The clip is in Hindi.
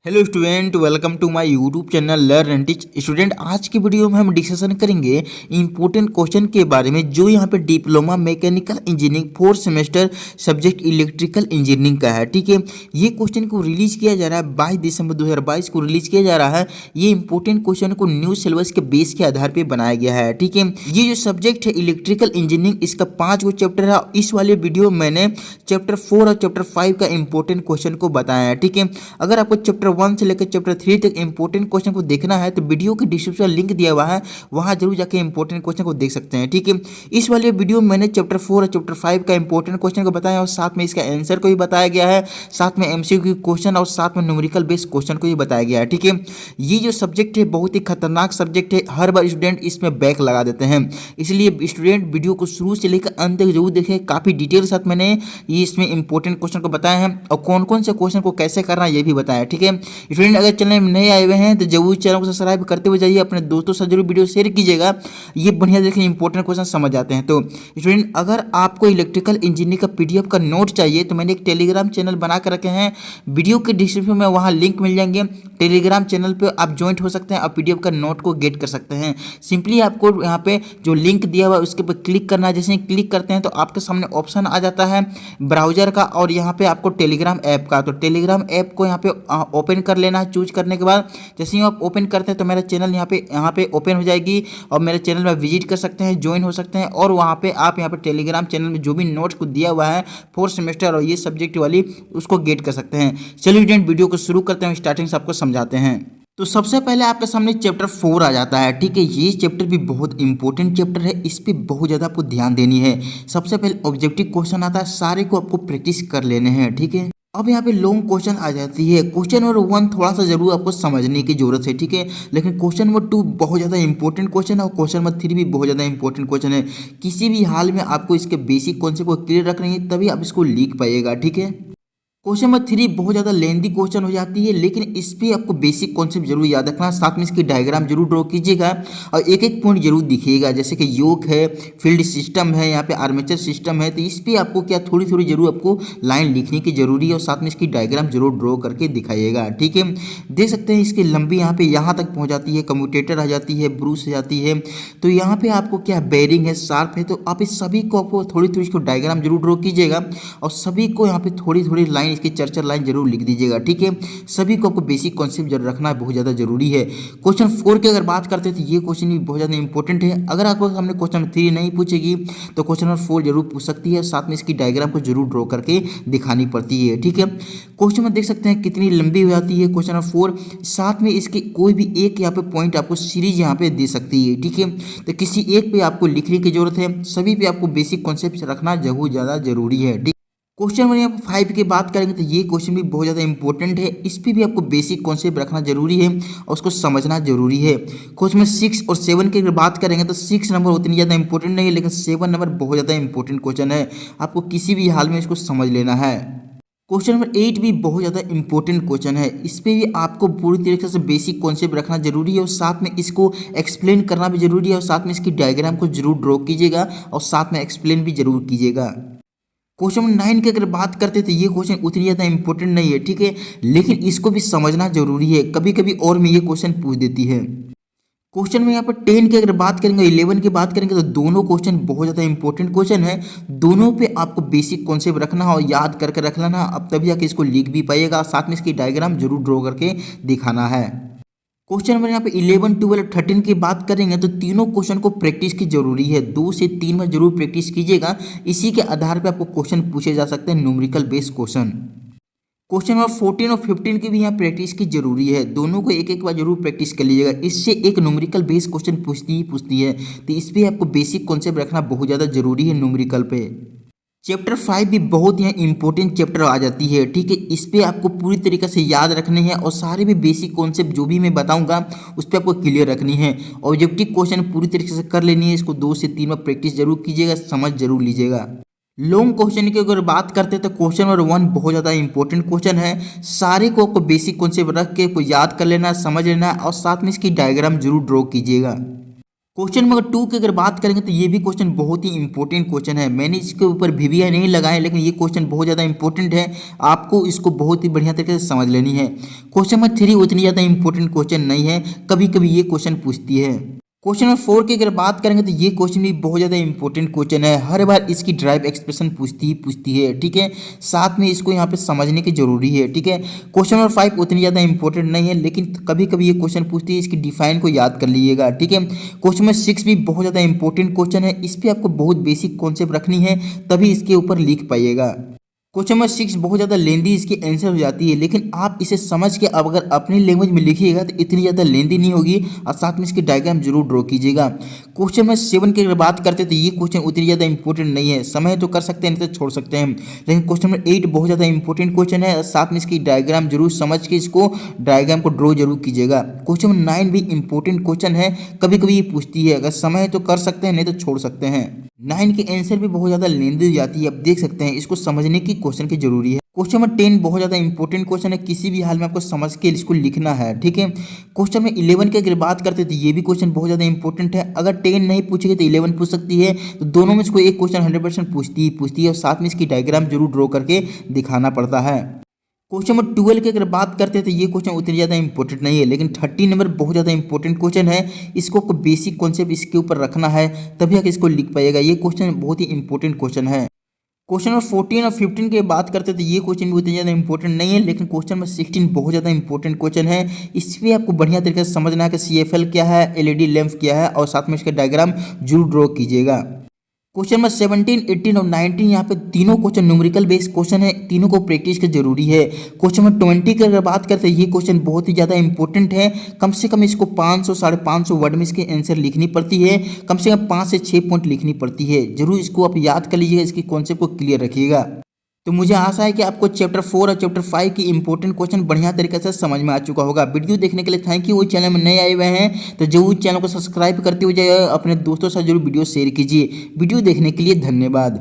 Hello student, welcome to my YouTube channel learn and teach. Student, आज की वीडियो में हम डिस्कशन करेंगे इंपॉर्टेंट क्वेश्चन के बारे में जो यहाँ पे diploma mechanical engineering fourth semester subject electrical engineering का है। ठीक है, ये क्वेश्चन को रिलीज किया जा रहा है 22 दिसंबर 2022 को रिलीज किया जा रहा है। ये इंपॉर्टेंट क्वेश्चन को न्यू सिलेबस के बेस के आधार पर बनाया गया है। ठीक है, ये जो सब्जेक्ट है इलेक्ट्रिकल इंजीनियरिंग, इसका 5 गो चैप्टर है। इस वाले वीडियो मैंने चैप्टर 4 और चैप्टर 5 का इंपॉर्टेंट क्वेश्चन को बताया है। ठीक है, अगर आपको चैप्टर 1 से लेकर चैप्टर 3 तक इंपॉर्टेंट क्वेश्चन को देखना है तो वीडियो के डिस्क्रिप्शन लिंक दिया हुआ है, वहां जरूर जाके इंपॉर्टेंट क्वेश्चन को देख सकते हैं। ठीक है, इस वाले वीडियो में मैंने चैप्टर 4 और चैप्टर 5 का इंपॉर्टेंट क्वेश्चन को बताया और साथ में इसका आंसर को भी बताया गया है, साथ में एमसीक्यू क्वेश्चन और साथ में न्यूमेरिकल बेस्ड क्वेश्चन को भी बताया गया है। ठीक है, ये जो सब्जेक्ट है बहुत ही खतरनाक सब्जेक्ट है, हर बार स्टूडेंट इसमें बैक लगा देते हैं। इसलिए स्टूडेंट वीडियो को शुरू से लेकर अंत तक जरूर देखें, काफी डिटेल साथ मैंने ये इसमें इंपॉर्टेंट क्वेश्चन को बताया है और कौन कौन से क्वेश्चन को कैसे करना है ये भी बताया। ठीक है स्टूडेंट, अगर चैनल में नए आए हुए हैं तो जरूर चैनल को सब्सक्राइब करते हुए जाइए, अपने दोस्तों से जरूर वीडियो शेयर कीजिएगा। ये बढ़िया देखें इंपॉर्टेंट क्वेश्चन समझ आते हैं। तो स्टूडेंट, अगर आपको इलेक्ट्रिकल इंजीनियरिंग का पीडीएफ का नोट चाहिए तो मैंने एक टेलीग्राम चैनल बना कर रखे हैं, वीडियो के डिस्क्रिप्शन में वहां लिंक मिल जाएंगे। टेलीग्राम चैनल पे आप ज्वाइंट हो सकते हैं और पीडीएफ का नोट को गेट कर सकते हैं। सिंपली आपको यहाँ पे जो लिंक दिया हुआ है उसके पर क्लिक करना है। जैसे ही क्लिक करते हैं तो आपके सामने ऑप्शन आ जाता है ब्राउजर का और यहाँ पे आपको टेलीग्राम ऐप का। तो टेलीग्राम ऐप को यहाँ पे ओपन कर लेना है। चूज करने के बाद जैसे ही आप ओपन करते हैं तो मेरा चैनल यहाँ पे ओपन हो जाएगी और मेरे चैनल में विजिट कर सकते हैं, ज्वाइन हो सकते हैं और वहाँ पे आप यहाँ पे टेलीग्राम चैनल में जो भी नोट्स को दिया हुआ है फोर्थ सेमेस्टर और ये सब्जेक्ट वाली उसको गेट कर सकते हैं। चलिए स्टूडेंट, वीडियो को शुरू करते हैं, स्टार्टिंग से आपको समझाते हैं। तो सबसे पहले आपके सामने चैप्टर 4 आ जाता है। ठीक है, ये चैप्टर भी बहुत इंपॉर्टेंट चैप्टर है, इस पे बहुत ज़्यादा आपको ध्यान देनी है। सबसे पहले ऑब्जेक्टिव क्वेश्चन आता है, सारे को आपको प्रैक्टिस कर लेने हैं। ठीक है, अब यहाँ पे लॉन्ग क्वेश्चन आ जाती है। क्वेश्चन नंबर 1 थोड़ा सा जरूर आपको समझने की जरूरत है। ठीक है, लेकिन क्वेश्चन नंबर 2 बहुत ज़्यादा इंपॉर्टेंट क्वेश्चन है और क्वेश्चन नंबर 3 भी बहुत ज़्यादा इंपॉर्टेंट क्वेश्चन है। किसी भी हाल में आपको इसके बेसिक कॉन्सेप्ट को क्लियर रखना है, तभी आप इसको लिख पाइएगा। ठीक है, क्वेश्चन नंबर 3 बहुत ज़्यादा लेंदी क्वेश्चन हो जाती है, लेकिन इस पे आपको बेसिक कॉन्सेप्ट जरूर याद रखना, साथ में इसकी डायग्राम जरूर ड्रॉ कीजिएगा और एक एक पॉइंट जरूर दिखिएगा। जैसे कि योक है, फील्ड सिस्टम है, यहाँ पे आर्मेचर सिस्टम है, तो इस पे आपको क्या थोड़ी थोड़ी जरूर आपको लाइन लिखने की जरूरी है और साथ में इसकी डायग्राम जरूर ड्रॉ करके दिखाइएगा। ठीक है, देख सकते हैं इसकी लंबी यहाँ पे यहाँ तक पहुँच जाती है, कम्यूटेटर आ जाती है, ब्रूस आ जाती है। तो यहाँ पे आपको क्या बेरिंग है, शार्प है, तो आप इस सभी को आपको थोड़ी थोड़ी इसको डायग्राम जरूर ड्रॉ कीजिएगा और सभी को यहाँ पे थोड़ी थोड़ी लाइन इसकी चर्चा लाइन जरूर लिख दीजिएगा। ठीक है, सभी को आपको बेसिक कॉन्सेप्ट जरूर रखना बहुत ज़्यादा जरूरी है। क्वेश्चन 4 की अगर बात करते हैं तो ये क्वेश्चन भी बहुत ज़्यादा इंपॉर्टेंट है। अगर आपको हमने क्वेश्चन 3 नहीं पूछेगी तो क्वेश्चन नंबर 4 जरूर पूछ सकती है, साथ में इसकी डायग्राम को जरूर ड्रॉ करके दिखानी पड़ती है। ठीक है, क्वेश्चन में देख सकते हैं कितनी लंबी हो जाती है क्वेश्चन नंबर 4, साथ में इसके कोई भी एक यहाँ पे पॉइंट आपको सीरीज यहाँ पे दे सकती है। ठीक है, तो किसी एक पे आपको लिखने की जरूरत है, सभी पे आपको बेसिक कॉन्सेप्ट रखना बहुत ज़्यादा जरूरी है। ठीक, क्वेश्चन नंबर यहाँ 5 की बात करेंगे तो ये क्वेश्चन भी बहुत ज़्यादा इंपॉर्टेंट है, इस पर भी आपको बेसिक कॉन्सेप्ट रखना जरूरी है और उसको समझना जरूरी है। क्वेश्चन नंबर 6 और 7 की अगर बात करेंगे तो 6 नंबर उतनी ज़्यादा इंपॉर्टेंट नहीं है, लेकिन 7 नंबर बहुत ज़्यादा इंपॉर्टेंट क्वेश्चन है, आपको किसी भी हाल में इसको समझ लेना है। क्वेश्चन नंबर 8 भी बहुत ज़्यादा इंपॉर्टेंट क्वेश्चन है, इस पर भी आपको पूरी तरीके से बेसिक कॉन्सेप्ट रखना जरूरी है और साथ में इसको एक्सप्लेन करना भी जरूरी है और साथ में इसकी डायग्राम को जरूर ड्रॉ कीजिएगा और साथ में एक्सप्लेन भी जरूर कीजिएगा। क्वेश्चन नंबर 9 की अगर बात करते तो ये क्वेश्चन उतनी ज़्यादा इंपॉर्टेंट नहीं है। ठीक है, लेकिन इसको भी समझना जरूरी है, कभी कभी और में ये क्वेश्चन पूछ देती है। क्वेश्चन में यहाँ पर 10 की अगर बात करेंगे, 11 की बात करेंगे तो दोनों क्वेश्चन बहुत ज़्यादा इंपॉर्टेंट क्वेश्चन है। दोनों पे आपको बेसिक कॉन्सेप्ट रखना और याद करके रख लेना, अब तभी आके इसको लिख भी पाइएगा, साथ में इसकी डायग्राम जरूर ड्रॉ करके दिखाना है। क्वेश्चन नंबर यहाँ पे 11, 12, 13 की बात करेंगे तो तीनों क्वेश्चन को प्रैक्टिस की जरूरी है, 2 से 3 बार जरूर प्रैक्टिस कीजिएगा, इसी के आधार पे आपको क्वेश्चन पूछे जा सकते हैं, numerical based question. Question number 14 और 15 की भी यहाँ प्रैक्टिस की जरूरी है, दोनों को एक एक बार जरूर प्रैक्टिस कर लीजिएगा, इससे एक न्यूमेरिकल बेस्ड क्वेश्चन पूछती है, तो इस पर आपको बेसिक कॉन्सेप्ट रखना बहुत ज़्यादा जरूरी है न्यूमेरिकल पे। चैप्टर 5 भी बहुत ही इंपॉर्टेंट चैप्टर आ जाती है। ठीक है, इस पे आपको पूरी तरीके से याद रखने हैं और सारे भी बेसिक कॉन्सेप्ट जो भी मैं बताऊंगा उस पर आपको क्लियर रखनी है। ऑब्जेक्टिव क्वेश्चन पूरी तरीके से कर लेनी है, इसको 2 से 3 बार प्रैक्टिस जरूर कीजिएगा, समझ जरूर लीजिएगा। लॉन्ग क्वेश्चन की अगर बात करते हैं तो क्वेश्चन नंबर 1 बहुत ज़्यादा इंपॉर्टेंट क्वेश्चन है, सारे को आपको बेसिक कॉन्सेप्ट रख के याद कर लेना, समझ लेना और साथ में इसकी डायग्राम जरूर ड्रॉ कीजिएगा। क्वेश्चन नंबर 2 की अगर बात करेंगे तो ये भी क्वेश्चन बहुत ही इंपॉर्टेंट क्वेश्चन है। मैंने इसके ऊपर वीडियो नहीं लगाए, लेकिन ये क्वेश्चन बहुत ज़्यादा इंपॉर्टेंट है। आपको इसको बहुत ही बढ़िया तरीके से समझ लेनी है। क्वेश्चन नंबर 3 उतनी ज़्यादा इंपॉर्टेंट क्वेश्चन नहीं है, कभी कभी ये क्वेश्चन पूछती है। क्वेश्चन नंबर 4 की अगर बात करेंगे तो ये क्वेश्चन भी बहुत ज़्यादा इंपॉर्टेंट क्वेश्चन है। हर बार इसकी ड्राइव एक्सप्रेशन पूछती है, ठीक है। साथ में इसको यहाँ पे समझने की जरूरी है, ठीक है। क्वेश्चन नंबर 5 उतनी ज़्यादा इंपॉर्टेंट नहीं है, लेकिन कभी कभी ये क्वेश्चन पूछती है, इसकी डिफाइन को याद कर लीजिएगा, ठीक है। क्वेश्चन नंबर 6 भी बहुत ज़्यादा इंपॉर्टेंट क्वेश्चन है। इस पर आपको बहुत बेसिक कॉन्सेप्ट रखनी है, तभी इसके ऊपर लिख पाइएगा। क्वेश्चन नंबर 6 बहुत ज़्यादा लेंदी इसकी आंसर हो जाती है, लेकिन आप इसे समझ के अब अगर अपनी लैंग्वेज में लिखिएगा तो इतनी ज़्यादा लेंदी नहीं होगी, और साथ में इसकी डायग्राम जरूर ड्रॉ कीजिएगा। क्वेश्चन नंबर 7 की अगर बात करते हैं तो ये क्वेश्चन उतनी ज़्यादा इंपॉर्टेंट नहीं है, समय तो कर सकते हैं नहीं तो छोड़ सकते हैं। लेकिन क्वेश्चन नंबर 8 बहुत ज़्यादा इंपॉर्टेंट क्वेश्चन है, साथ में इसकी डायग्राम जरूर समझ के इसको डायग्राम को ड्रॉ जरूर कीजिएगा। क्वेश्चन नंबर 9 भी इंपॉर्टेंट क्वेश्चन है, कभी कभी ये पूछती है, अगर समय तो कर सकते हैं नहीं तो छोड़ सकते हैं। 9 की आंसर भी बहुत ज़्यादा लेंदी हो जाती है, आप देख सकते हैं, इसको समझने की क्वेश्चन की जरूरी है। क्वेश्चन नंबर 10 बहुत ज़्यादा इंपॉर्टेंट क्वेश्चन है, किसी भी हाल में आपको समझ के इसको लिखना है, ठीक है। क्वेश्चन में 11 की अगर बात करते हैं तो ये भी क्वेश्चन बहुत ज़्यादा इंपॉर्टेंट है। अगर 10 नहीं पूछेगी तो 11 पूछ सकती है, तो दोनों में से कोई एक क्वेश्चन 100% पूछती है, और साथ में इसकी डायग्राम जरूर ड्रॉ करके दिखाना पड़ता है। क्वेश्चन नंबर 12 की अगर बात करते हैं तो ये क्वेश्चन उतनी ज़्यादा इंपॉर्टेंट नहीं है, लेकिन 13 नंबर बहुत ज़्यादा इंपॉर्टेंट क्वेश्चन है। इसको बेसिक कॉन्सेप्ट इसके ऊपर रखना है, तभी आप इसको लिख पाइएगा। ये क्वेश्चन बहुत ही इंपॉर्टेंट क्वेश्चन है। क्वेश्चन नंबर 14 और 15 की बात करते हैं तो ये क्वेश्चन भी उतनी ज़्यादा इंपॉर्टेंट नहीं है, लेकिन क्वेश्चन नंबर 16 बहुत ज़्यादा इंपॉर्टेंट क्वेश्चन है। इस पर आपको बढ़िया तरीके से समझना है कि CFL क्या है, LED लैंप क्या है, और साथ में इसका डायग्राम जरूर ड्रॉ कीजिएगा। क्वेश्चन नंबर 17, 18 और 19 यहाँ पे तीनों क्वेश्चन न्यूमेरिकल बेस्ड क्वेश्चन है, तीनों को प्रैक्टिस की जरूरी है। क्वेश्चन नंबर 20 की अगर बात करते हैं ये क्वेश्चन बहुत ही ज़्यादा इंपॉर्टेंट है। कम से कम इसको 500 550 वर्ड में इसके आंसर लिखनी पड़ती है, कम से कम 5 से 6 पॉइंट लिखनी पड़ती है। जरूर इसको आप याद कर लीजिएगा, इसकी कॉन्सेप्ट को क्लियर रखिएगा। तो मुझे आशा है कि आपको चैप्टर 4 और चैप्टर 5 की इंपॉर्टेंट क्वेश्चन बढ़िया तरीके से समझ में आ चुका होगा। वीडियो देखने के लिए थैंक यू। वो चैनल में नए आए हुए हैं तो जरूर चैनल को सब्सक्राइब करते हुए अपने दोस्तों के साथ जरूर वीडियो शेयर कीजिए। वीडियो देखने के लिए धन्यवाद।